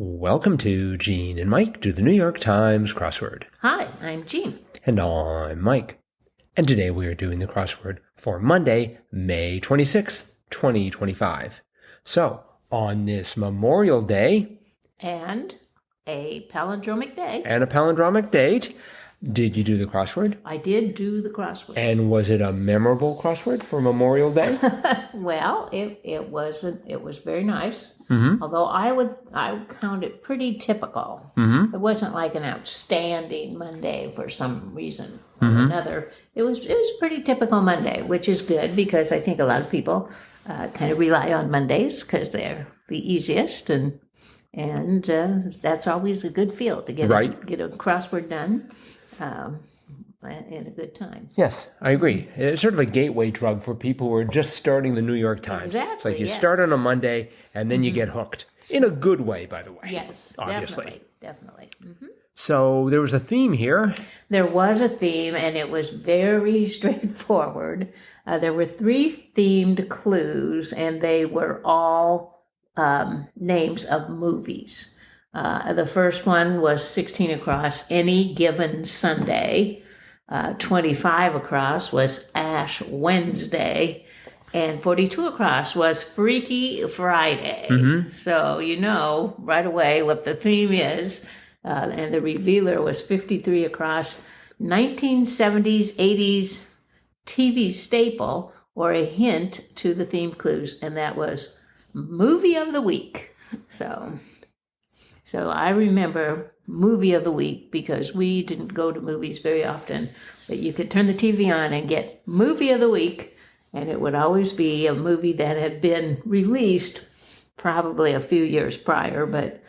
Welcome to Gene and Mike do the New York Times crossword. Hi, I'm Jean. And I'm Mike. And today we are doing the crossword for Monday, May 26th, 2025. So, on this Memorial Day And a palindromic day. and a palindromic date, did you do the crossword? I did do the crossword. And was it a memorable crossword for Memorial Day? Well, it was very nice. Mm-hmm. Although I would count it pretty typical. Mm-hmm. It wasn't like an outstanding Monday for some reason or Mm-hmm. another. It was a pretty typical Monday, which is good because I think a lot of people kind of rely on Mondays because they're the easiest and that's always a good feel to get a crossword done in a good time. Yes, I agree. It's sort of a gateway drug for people who are just starting the New York Times. Exactly, It's like you yes. start on a Monday and then you get hooked. In a good way, by the way. Yes, obviously. definitely. Mm-hmm. So there was a theme here. There was a theme, and it was very straightforward. There were 3 themed clues, and they were all names of movies. The first one was 16 across, Any Given Sunday. 25 across was Ash Wednesday. And 42 across was Freaky Friday. Mm-hmm. So you know right away what the theme is. And the revealer was 53 across, 1970s, 80s TV staple, or a hint to the theme clues. And that was Movie of the Week. So I remember Movie of the Week because we didn't go to movies very often. But you could turn the TV on and get Movie of the Week. And it would always be a movie that had been released probably a few years prior, but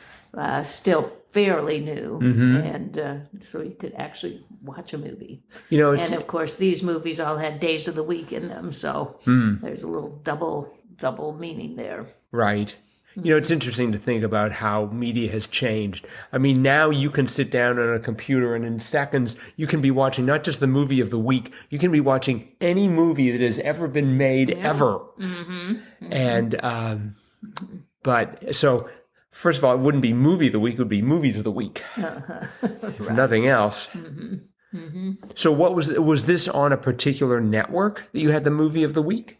still fairly new. Mm-hmm. And so you could actually watch a movie. You know, it's And of course, these movies all had days of the week in them. So there's a little double meaning there. right. You know, it's interesting to think about how media has changed. I mean, now you can sit down on a computer and in seconds you can be watching not just the movie of the week, you can be watching any movie that has ever been made ever. Mm-hmm. Mm-hmm. And, but so first of all, it wouldn't be movie of the week, it would be movies of the week. If Right. nothing else. Mm-hmm. Mm-hmm. So what was this on a particular network that you had the movie of the week?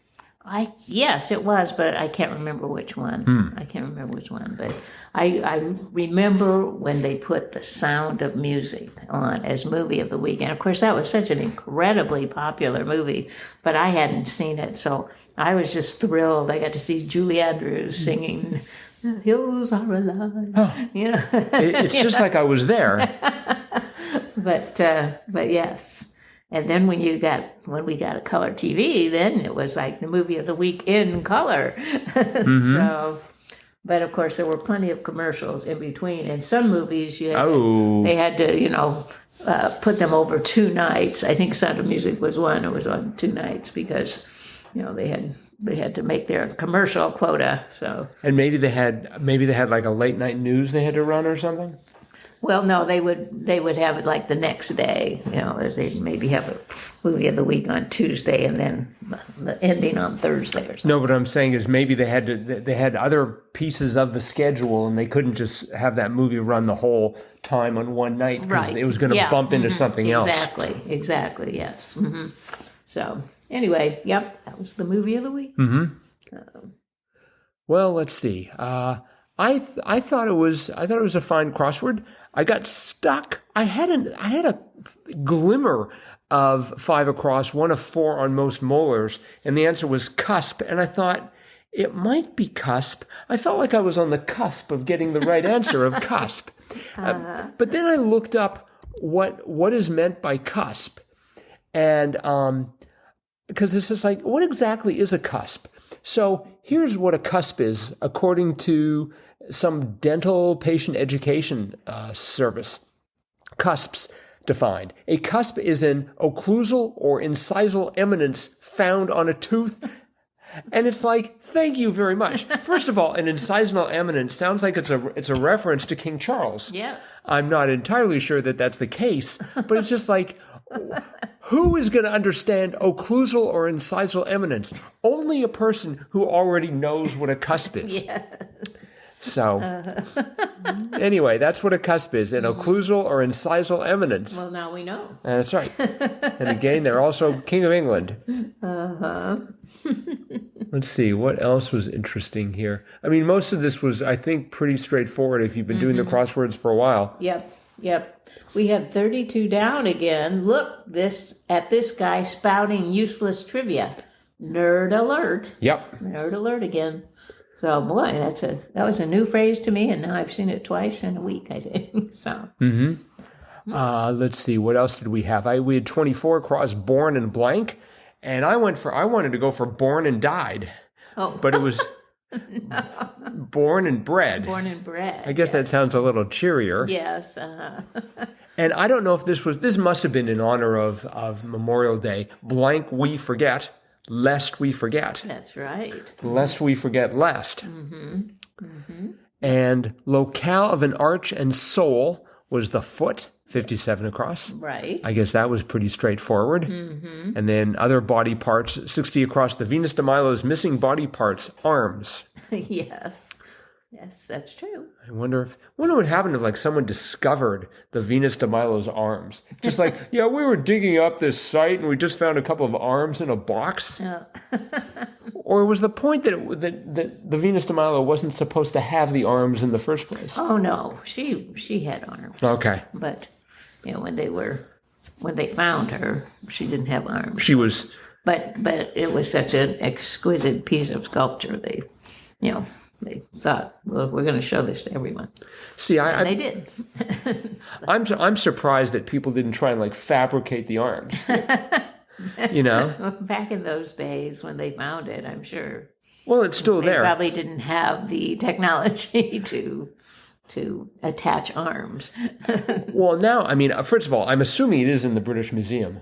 Yes, it was, but I can't remember which one. I can't remember which one, but I remember when they put The Sound of Music on as movie of the week. And of course, that was such an incredibly popular movie, but I hadn't seen it. So I was just thrilled. I got to see Julie Andrews singing, "The Hills Are Alive." Oh. You know? It's just like I was there. But yes. And then when we got a color TV, then it was like the movie of the week in color. Mm-hmm. So, but of course there were plenty of commercials in between. And some movies they had to put them over 2 nights. I think Sound of Music was one. It was on 2 nights because they had to make their commercial quota. So, and maybe they had like a late night news they had to run or something. well, no, they would have it like the next day, as they'd maybe have a movie of the week on Tuesday and then the ending on Thursday or something. No, what I'm saying is maybe they had other pieces of the schedule and they couldn't just have that movie run the whole time on one night because Right. it was going to bump into something else. Exactly, yes. Mm-hmm. So anyway, yep, that was the movie of the week. Mm-hmm. Well, let's see. I thought it was a fine crossword. I got stuck. I had a glimmer of 5 across, 1 of 4 on most molars, and the answer was cusp. And I thought it might be cusp. I felt like I was on the cusp of getting the right answer of cusp. But then I looked up what is meant by cusp, and because it's just like, what exactly is a cusp? So here's what a cusp is, according to some dental patient education service. Cusps defined. A cusp is an occlusal or incisal eminence found on a tooth. And it's like, thank you very much. First of all, an incisional eminence sounds like it's a reference to King Charles. Yeah. I'm not entirely sure that that's the case, but it's just like, who is going to understand occlusal or incisal eminence? Only a person who already knows what a cusp is. Yeah. So anyway, that's what a cusp is, an occlusal or incisal eminence. Well, now we know. That's right. And again, they're also King of England. Let's see, what else was interesting here? I mean, most of this was, I think, pretty straightforward if you've been doing the crosswords for a while. Yep. We have 32 down again. Look at this guy spouting useless trivia. Nerd alert. Yep. Nerd alert again. So, boy, that was a new phrase to me, and now I've seen it twice in a week, I think. So. Let's see, what else did we have? We had 24 across born and blank, and I wanted to go for born and died. Oh. But it was born and bred. Born and bred. I guess that sounds a little cheerier. Yes. And I don't know if this must have been in honor of Memorial Day. Blank we forget, lest we forget. That's right. Lest we forget lest. And locale of an arch and sole was the foot, 57 across. Right. I guess that was pretty straightforward. And then other body parts, 60 across. The Venus de Milo's missing body parts, arms. Yes, that's true. I wonder what happened if like someone discovered the Venus de Milo's arms. Just like, yeah, we were digging up this site and we just found a couple of arms in a box. Or was the point that the Venus de Milo wasn't supposed to have the arms in the first place? Oh no, she had arms. Okay. But when they found her, she didn't have arms. She was. But it was such an exquisite piece of sculpture. They thought, well, we're going to show this to everyone. See, and they did. I'm surprised that people didn't try and like fabricate the arms. Back in those days when they found it, I'm sure. Well, it's still they there. Probably didn't have the technology to attach arms. Well, now, I mean, first of all, I'm assuming it is in the British Museum.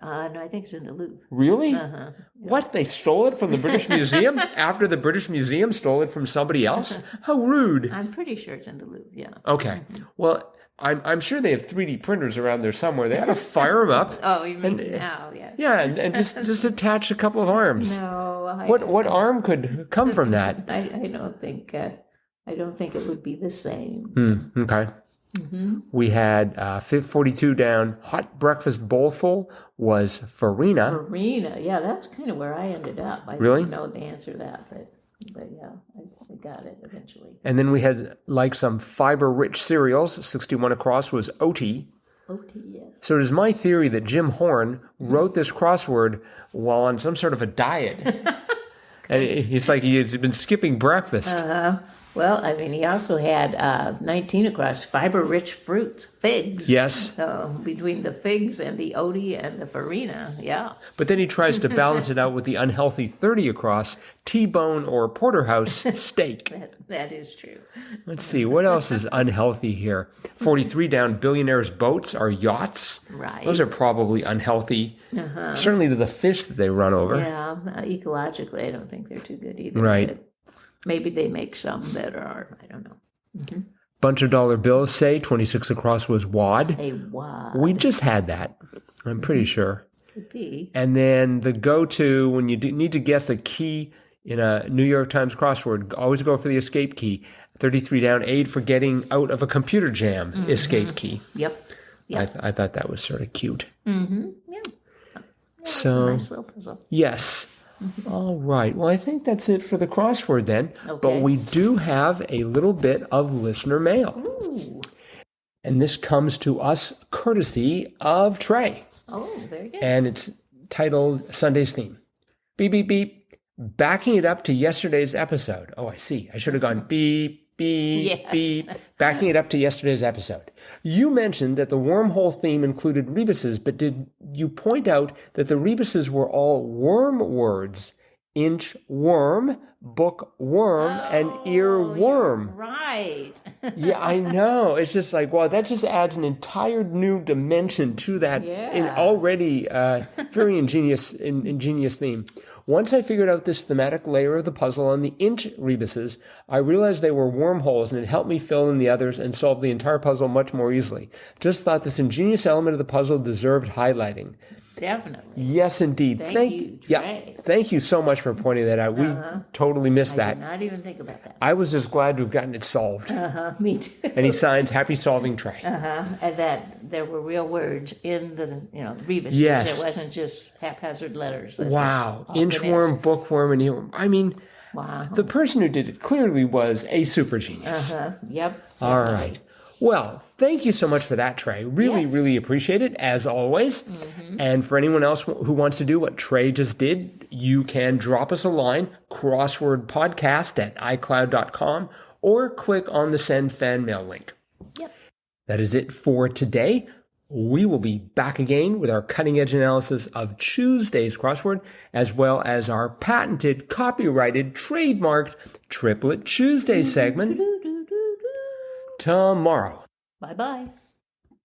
No, I think it's in the Louvre. Really? Yeah. What? They stole it from the British Museum after the British Museum stole it from somebody else? How rude. I'm pretty sure it's in the Louvre, yeah. Okay. Well, I'm sure they have 3D printers around there somewhere. They ought to fire them up. Oh, you mean now, yeah. Yeah, and just attach a couple of arms. No. What arm could come from that? I don't think it would be the same. Okay. We had 42 down. Hot breakfast bowlful was farina. Farina, yeah, that's kind of where I ended up. I Really? didn't know the answer to that, but yeah, I got it eventually. And then we had like some fiber-rich cereals. 61 across was Oaty. Oaty, yes. So it is my theory that Jim Horn wrote this crossword while on some sort of a diet. And it's like he's been skipping breakfast. Well, I mean, he also had 19 across fiber-rich fruits, figs. Yes. So between the figs and the Oaty and the farina, yeah. But then he tries to balance it out with the unhealthy 30 across, T-bone or porterhouse steak. That is true. Let's see, what else is unhealthy here? 43 down, billionaires' boats are yachts. Right. Those are probably unhealthy, certainly to the fish that they run over. Yeah, ecologically, I don't think they're too good either. Right. Maybe they make some that are, I don't know. Bunch of dollar bills, say, 26 across was wad. A wad. We just had that, I'm pretty sure. Could be. And then the go-to, when you need to guess a key in a New York Times crossword, always go for the escape key. 33 down, aid for getting out of a computer jam, escape key. Yep. I thought that was sort of cute. Yeah. So, a nice little puzzle. Yes. All right. Well, I think that's it for the crossword then. Okay. But we do have a little bit of listener mail. Ooh. And this comes to us courtesy of Trey. Oh, very good. And it's titled Sunday's Theme. Beep, beep, beep. Backing it up to yesterday's episode. Oh, I see. I should have gone beep, beep, Yes. beep. Backing it up to yesterday's episode. You mentioned that the wormhole theme included rebuses, but did you point out that the rebuses were all worm words? Inch worm, book worm, and ear worm. Right. Yeah, I know. It's just like, wow, that just adds an entire new dimension to that already very ingenious theme. Once I figured out this thematic layer of the puzzle on the inch rebuses, I realized they were wormholes, and it helped me fill in the others and solve the entire puzzle much more easily. Just thought this ingenious element of the puzzle deserved highlighting. Definitely. Yes, indeed. Thank you, Trey. Thank you so much for pointing that out. We totally missed I that. did not even think about that. I was just glad to have gotten it solved. Me too. And he signs, happy solving, Trey. And that there were real words in the rebus. Yes. It wasn't just haphazard letters. Wow. Inchworm, bookworm, and earworm. I mean, wow. the person who did it clearly was a super genius. Yep. All right. Well, thank you so much for that, Trey. Really, really appreciate it, as always. And for anyone else who wants to do what Trey just did, you can drop us a line, crosswordpodcast@icloud.com, or click on the send fan mail link. Yep. That is it for today. We will be back again with our cutting edge analysis of Tuesday's crossword, as well as our patented, copyrighted, trademarked Triplet Tuesday segment tomorrow. Bye-bye.